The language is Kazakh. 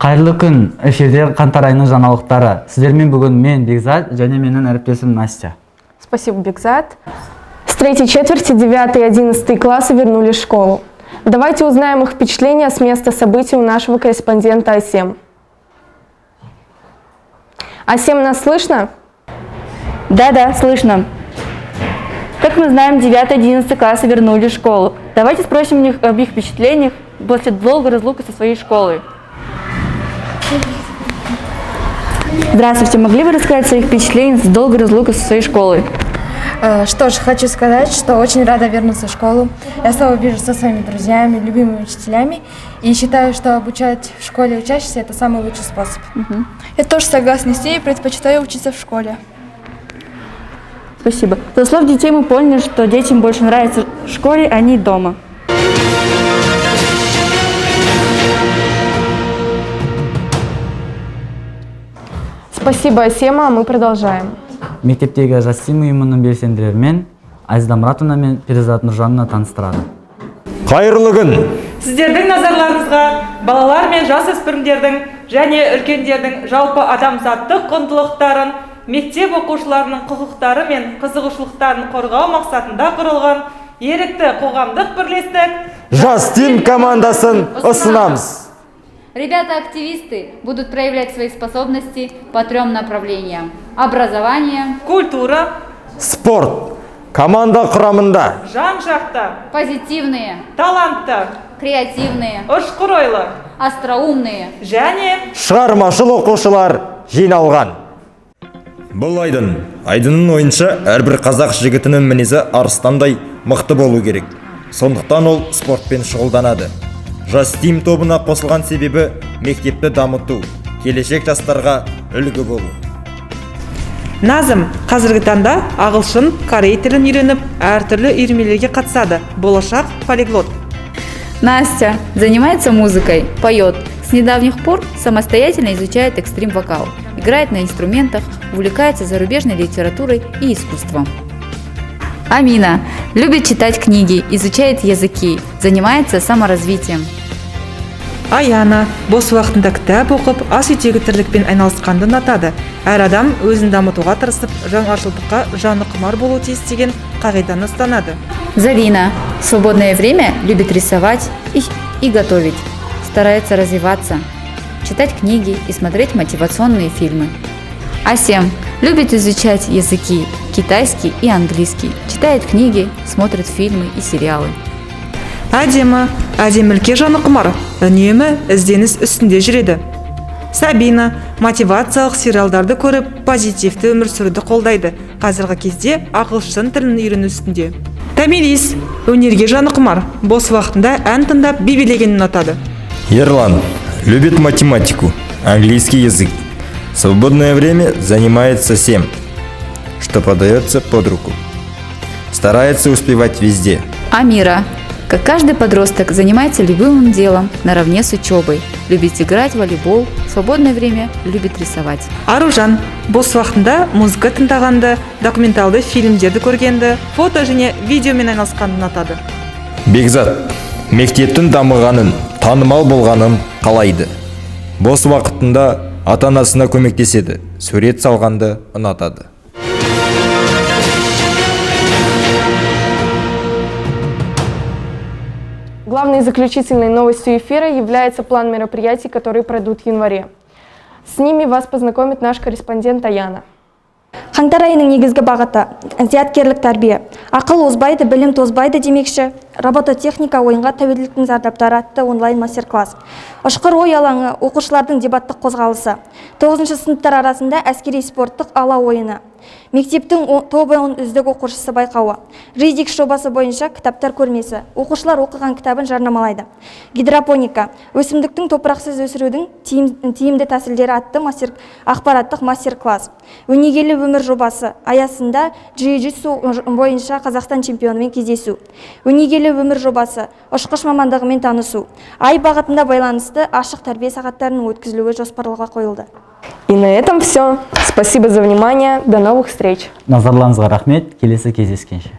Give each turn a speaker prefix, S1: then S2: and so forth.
S1: Кайырлуу күн, эфирде кантар айынын жаңалыктары. Сиздермен бүгүн мен Бекзат және менин әріптесім Настя.
S2: Спасибо, Бекзат. С третьей четверти 9 и 11 классы вернулись в школу. Давайте узнаем их впечатления с места событий у нашего корреспондента Асем. Асем, нас слышно?
S3: Да, слышно. Как мы знаем, 9 и 11 классы вернулись в школу. Давайте спросим их об их впечатлениях после долгой разлуки со своей школой. Здравствуйте, могли бы рассказать своих впечатлений с долгой разлукой со своей школой?
S4: Что ж, хочу сказать, что очень рада вернуться в школу. Я снова вижусь со своими друзьями, любимыми учителями. И считаю, что обучать в школе учащихся – это самый лучший способ.
S5: Я тоже согласна с ней и предпочитаю учиться в школе.
S3: Спасибо. Со слов детей мы поняли, что детям больше нравится в школе, а не дома.
S2: Спасибо, Асема, мы продолжаем.
S1: Мектептегі жастин уюмунун белсендилерімен Азиза Мұратовна мен Перизат Нұржанына таныстырады.
S6: Қайырлы күн!
S7: Сіздердің назарларыңызға балалар мен жасөспірімдердің және үлкендердің жалпы адамзаттық құндылықтарын, мектеп оқушыларының құқықтары мен қызығушылықтарын қорғау мақсатында құрылған ерікті қоғамдық бірлестік
S6: Жастин командасын ұсынамыз.
S8: Ребята-активисты будут проявлять свои способности по 3 направлениям: образование,
S7: культура,
S6: Спорт. Команда құрамында
S7: жан-жақты,
S8: позитивные,
S7: талантты,
S8: креативные,
S7: ұшқыр ойлы
S8: остроумные.
S7: және
S6: шығармашыл оқушылар жиналған. Бұл айдынның ойынша әрбір қазақ жігітінің мінезі арыстандай мықты болу керек. Сондықтан ол спортпен шұғылданады. Жас тим тобына қосылған себебі мектепті дамыту, келешек жастарға үлгі болу.
S9: Назым қазіргі таңда ағылшын, корей тілін үйреніп, әртүрлі үйірмелерге қатысады. Болашақ полиглот.
S8: Настя занимается музыкой, поет. С недавних пор самостоятельно изучает экстрим-вокал, играет на инструментах, увлекается зарубежной литературой и искусством. Амина любит читать книги, изучает языки, занимается саморазвитием.
S9: Аяна бос уақытында кітап оқып, ас үйдегі тірлікпен айналысқанды ұнатады. Әр адам өзін дамытуға тырысып, жаңашылдыққа жаны құмар болу тиіс деген қағиданы ұстанады.
S8: Зарина в свободное время любит рисовать и готовить, старается развиваться, читать книги и смотреть мотивационные фильмы. Асем любит изучать языки китайский и английский, читает книги, смотрит фильмы и сериалы.
S9: Әдемілікке жаны құмар, үнемі ізденіс үстінде жүреді. Сабина мотивациялық сериалдарды көріп, позитивті өмір сүруді қолдайды. Қазіргі кезде ағылшын тілін үйрену үстінде. Тамилис өнерге жаны құмар, бос уақытында ән тыңдап, би билегенін ұнатады.
S6: Ерлан любит математику, английский язык. В свободное время занимается всем, что подается под руку. Старается успевать везде.
S8: Амира, как каждый подросток, занимается любимым делом наравне с учебой. Любит играть в волейбол, в свободное время любит рисовать.
S9: Аружан бос уақытында музыка тыңдағанды, документалды фильмдерді көргенді, фото және видеомен айналысқанды ұнатады.
S6: Бекзат мектептің дамығанын, танымал болғанын қалайды. Бос уақытында ата-анасына көмектеседі, сурет салғанды ұнатады.
S2: Главной заключительной новостью эфира является план мероприятий, которые пройдут в январе. С ними вас познакомит наш корреспондент Аяна.
S10: Қаңтар айының негізгі бағыты зияткерлік тәрбие. Ақыл озбайды, білім тозбайды демекші. Робототехника ойынға тәуелділіктің зардаптары атты онлайн мастер-класс. Ұшқыр ой алаңы, оқушылардың дебаттық қозғалысы. 9-шы сыныптар арасында әскери спорттық ала ойыны. Мектептің тобының үздік оқушысы байқауы. Ридик жобасы бойынша кітаптар көрмесі. Оқушылар оқыған кітабын жарнамалайды. Гидропоника. Өсімдіктің топырақсыз өсірудің тиімді тәсілдері атты ақпараттық мастер-класс. Өнегелі өмір жобасы аясында джиу-джитсу бойынша Қазақстан чемпионымен кездесу. Өнегелі өмір жобасы ұшқыш мамандығымен танысу. Ай бағытында байланысты ашық тәрбие сағаттарының өткізілуі жоспарлауға қойылды.
S2: И на этом все. Спасибо за внимание. До новых встреч.
S1: Назарларыңызға рахмет, келесі кездескенше.